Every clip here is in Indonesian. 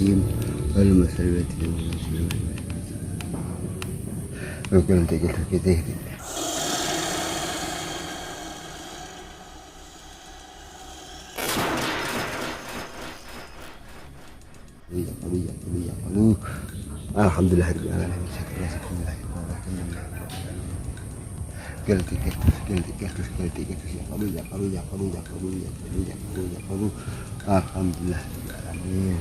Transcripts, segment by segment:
الرجيم والمسلمات وكل تقل كده الحمد لله رب العالمين شكرا لله alhamdulillah alamin.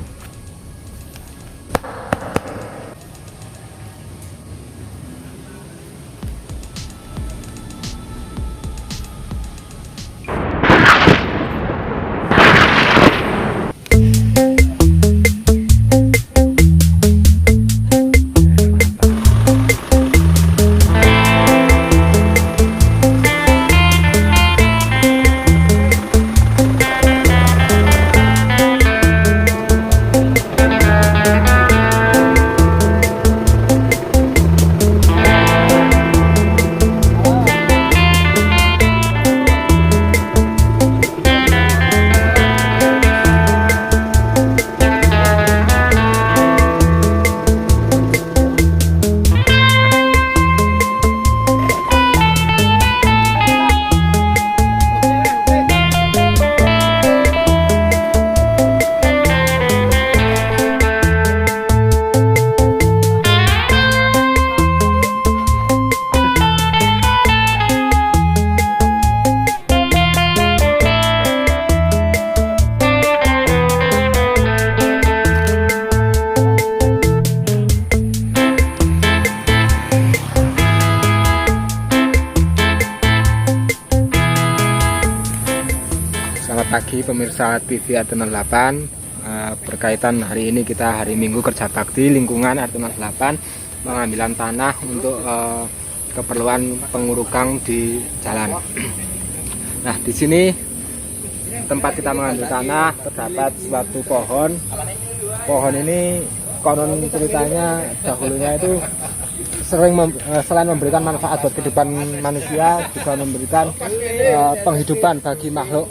Selamat pagi pemirsa TV RT 08. Berkaitan hari ini kita hari Minggu kerja bakti lingkungan RT 08 pengambilan tanah untuk keperluan pengurukan di jalan. Nah, di sini tempat kita mengambil tanah terdapat suatu pohon. Pohon ini konon ceritanya dahulunya itu selain memberikan manfaat buat kehidupan manusia, juga memberikan penghidupan bagi makhluk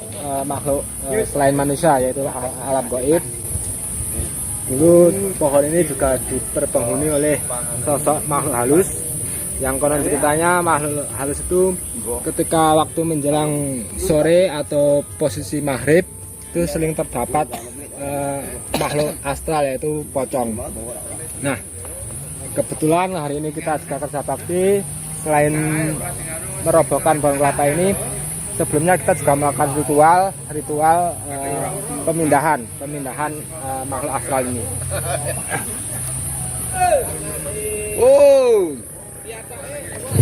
selain manusia, yaitu alam gaib. Dulu pohon ini juga dipenghuni oleh sosok makhluk halus, yang konon ceritanya makhluk halus itu ketika waktu menjelang sore atau posisi maghrib itu sering terdapat makhluk astral, yaitu pocong. Nah, kebetulan hari ini kita juga kerja bakti, selain merobohkan pohon kelapa ini, sebelumnya kita juga melakukan ritual pemindahan makhluk astral ini.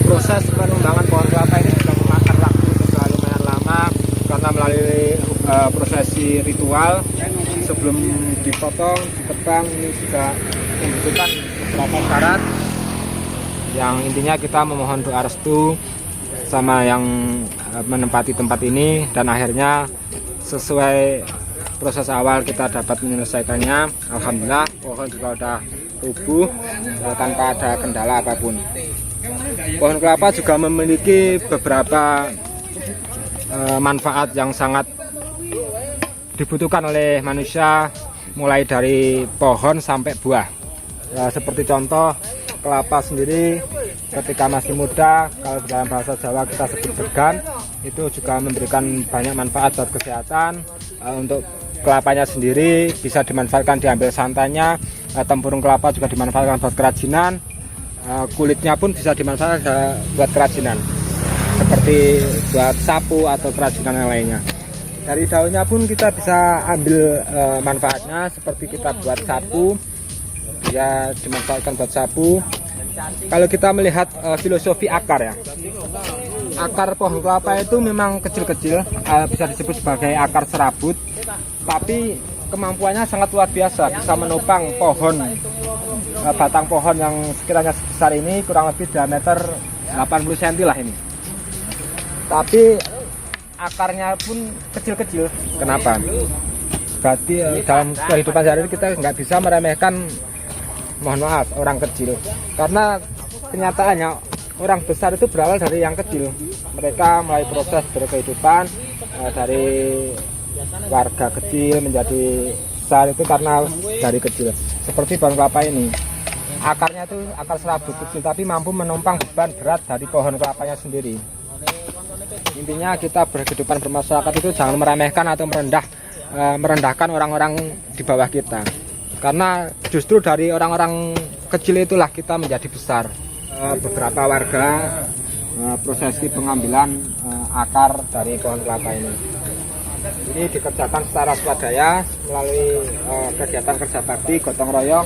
Proses pengembangan pohon kelapa ini sudah memakan waktu juga lumayan lama, karena melalui prosesi ritual sebelum dipotong, ditebang, ini juga membutuhkan beberapa syarat, yang intinya kita memohon doa restu sama yang menempati tempat ini, dan akhirnya sesuai proses awal kita dapat menyelesaikannya. Alhamdulillah pohon juga sudah tumbuh tanpa ada kendala apapun. Pohon kelapa juga memiliki beberapa manfaat yang sangat dibutuhkan oleh manusia, mulai dari pohon sampai buah. Seperti contoh, kelapa sendiri ketika masih muda, kalau dalam bahasa Jawa kita sebut degan, itu juga memberikan banyak manfaat buat kesehatan. Untuk kelapanya sendiri bisa dimanfaatkan diambil santannya, tempurung kelapa juga dimanfaatkan buat kerajinan, kulitnya pun bisa dimanfaatkan buat kerajinan seperti buat sapu atau kerajinan yang lainnya. Dari daunnya pun kita bisa ambil manfaatnya, seperti kita buat sapu, ya dimanfaatkan buat sapu. Kalau kita melihat filosofi akar, ya, akar pohon kelapa itu memang kecil-kecil, bisa disebut sebagai akar serabut, tapi kemampuannya sangat luar biasa, bisa menopang pohon, batang pohon yang sekiranya sebesar ini, kurang lebih diameter 80 cm lah ini. Tapi akarnya pun kecil-kecil. Kenapa? Berarti dalam kehidupan sehari-hari kita nggak bisa meremehkan, mohon maaf, orang kecil, karena kenyataannya orang besar itu berawal dari yang kecil. Mereka mulai proses berkehidupan dari warga kecil menjadi besar itu karena dari kecil. Seperti pohon kelapa ini, akarnya itu akar serabut kecil tapi mampu menumpang beban berat dari pohon kelapanya sendiri. Intinya kita berkehidupan bermasyarakat itu jangan meremehkan atau merendahkan orang-orang di bawah kita, karena justru dari orang-orang kecil itulah kita menjadi besar. Beberapa warga prosesi pengambilan akar dari pohon kelapa ini dikerjakan secara swadaya melalui kegiatan kerja bakti gotong royong.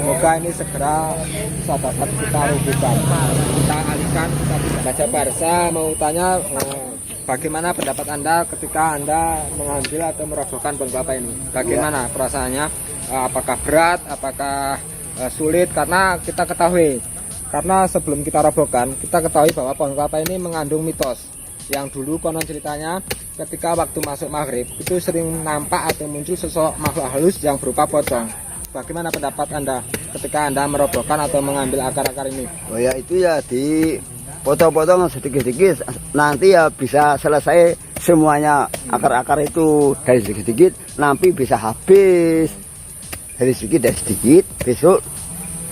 Semoga ini segera bisa dapat kita rubuhkan, kita alihkan, kita tidak baca barsa. Mau tanya bagaimana pendapat Anda ketika Anda mengambil atau merobohkan pohon kelapa ini? Bagaimana perasaannya? Apakah berat? Apakah sulit? Karena kita ketahui, karena sebelum kita robohkan, kita ketahui bahwa pohon kelapa ini mengandung mitos. Yang dulu konon ceritanya ketika waktu masuk maghrib itu sering nampak atau muncul sosok makhluk halus yang berupa pocong. Bagaimana pendapat Anda ketika Anda merobohkan atau mengambil akar-akar ini? Oh ya, itu ya dipotong-potong sedikit-sedikit, nanti ya bisa selesai semuanya. Akar-akar itu dari sedikit-sedikit nanti bisa habis, dari sedikit besok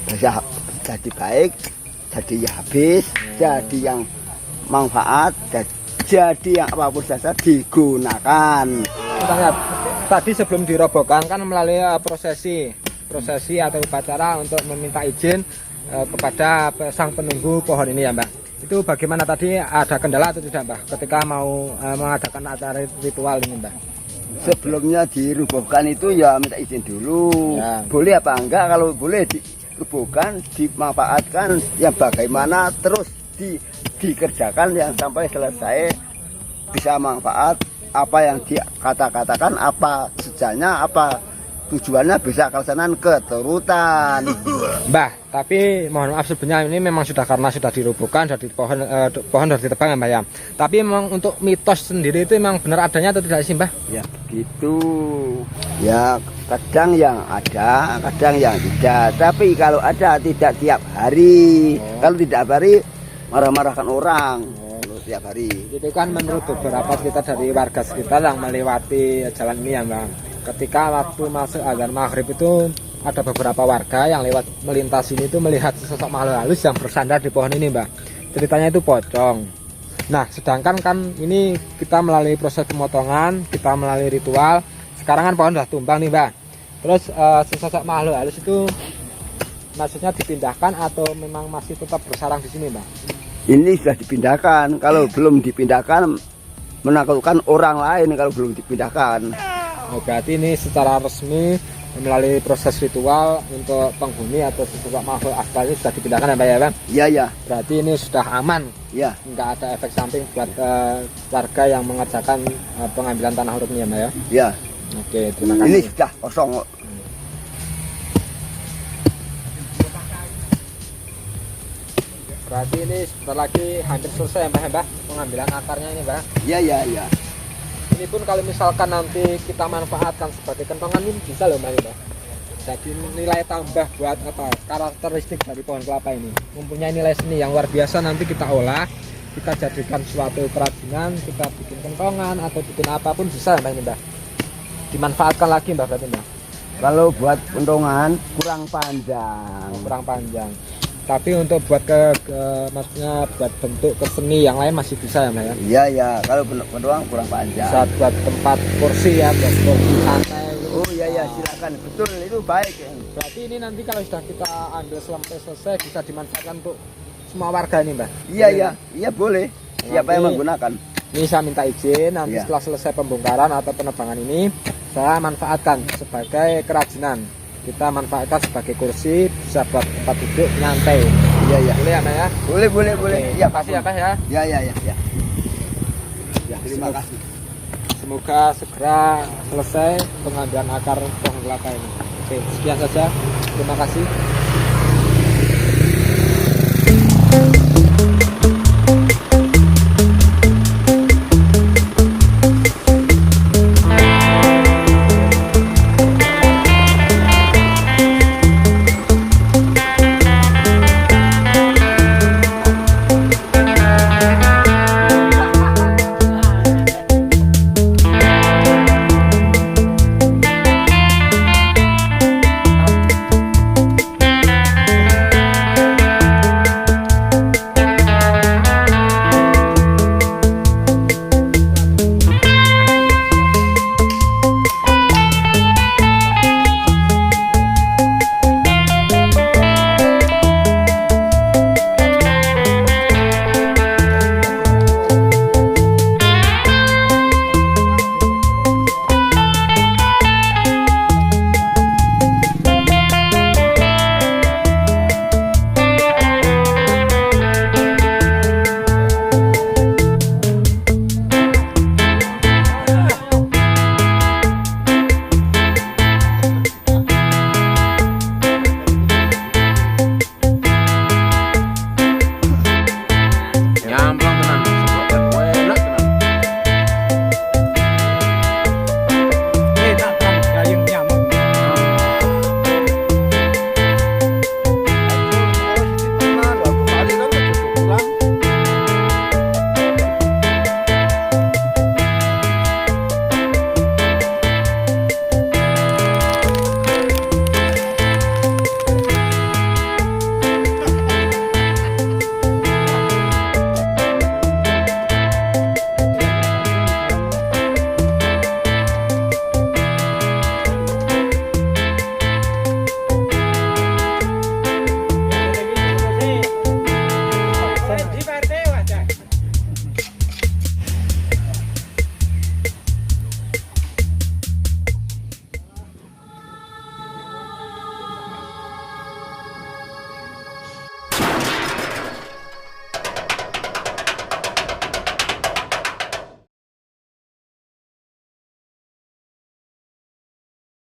bisa jadi baik, jadi ya habis, jadi yang manfaat, jadi yang apapun saja digunakan. Lihat, tadi sebelum dirobohkan kan melalui prosesi atau upacara untuk meminta izin kepada sang penunggu pohon ini ya Mbak. Itu bagaimana tadi, ada kendala atau tidak Mbak ketika mau mengadakan acara ritual ini Mbak? Sebelumnya dirubuhkan itu ya minta izin dulu ya. Boleh apa enggak? Kalau boleh dirubuhkan, dimanfaatkan yang bagaimana, terus dikerjakan yang sampai selesai bisa manfaat. Apa yang dikata-katakan, apa sejanya, apa tujuannya bisa kelaksanaan keturutan. Mbah, tapi mohon maaf sebenarnya ini memang karena sudah dirubuhkan, dari pohon sudah ditebang ya Mbah ya. Tapi memang untuk mitos sendiri itu memang benar adanya atau tidak sih Mbah? Ya begitu. Ya kadang yang ada, kadang yang tidak. Tapi kalau ada tidak tiap hari. Kalau tidak tiap hari marah-marahkan orang. Tiap hari. Itu kan menurut beberapa cerita dari warga sekitar yang melewati jalan ini ya Mbak. Ketika waktu masuk azan maghrib itu ada beberapa warga yang lewat melintas ini itu melihat sosok makhluk halus yang bersandar di pohon ini Mbak. Ceritanya itu pocong. Nah sedangkan kan ini kita melalui proses pemotongan, kita melalui ritual. Sekarang kan pohon sudah tumbang nih Mbak. Terus sosok makhluk halus itu maksudnya dipindahkan atau memang masih tetap bersarang di sini Mbak? Ini sudah dipindahkan. Kalau belum dipindahkan menakutkan orang lain kalau belum dipindahkan. Oh, berarti ini secara resmi melalui proses ritual untuk penghuni atau sosok makhluk astral ini sudah dipindahkan ya Pak ya Bang? Iya ya. Berarti ini sudah aman. Ya. Enggak ada efek samping buat warga yang mengerjakan pengambilan tanah uruk ini ya Mbak ya? Ya. Oke, terima kasih. Ini sudah kosong. Berarti ini sebentar lagi hampir selesai ya Mbak pengambilan akarnya ini Mbak? Iya iya iya. Ini pun kalau misalkan nanti kita manfaatkan sebagai kentongan ini bisa loh Mbak. Jadi nilai tambah buat apa karakteristik dari pohon kelapa ini mempunyai nilai seni yang luar biasa. Nanti kita olah, kita jadikan suatu kerajinan, kita bikin kentongan atau bikin apapun bisa Mbak ini Mbak. Dimanfaatkan lagi Mbak berarti Mbak. Kalau buat kentongan kurang panjang. Kurang panjang. Tapi untuk buat maksudnya buat bentuk keseni yang lain masih bisa ya Mbak ya? Iya ya, kalau bentuk doang kurang panjang. Bisa buat tempat kursi ya, buat kursi santai. Oh iya ya, silakan, betul itu baik ya. Berarti ini nanti kalau sudah kita ambil sampai selesai bisa dimanfaatkan untuk semua warga ini Mbak? Iya ya, iya boleh. Siapa yang menggunakan? Ini saya minta izin nanti setelah selesai pembongkaran atau penebangan ini saya manfaatkan sebagai kerajinan. Kita manfaatkan sebagai kursi, bisa buat tempat duduk nyantai. Iya ya. Boleh ya Mbak ya? Boleh boleh boleh. Iya kasih ya Pak ya. Ya ya ya ya. Ya terima kasih. Semoga segera selesai pengambilan akar pohon kelapa ini. Oke, sekian saja. Terima kasih.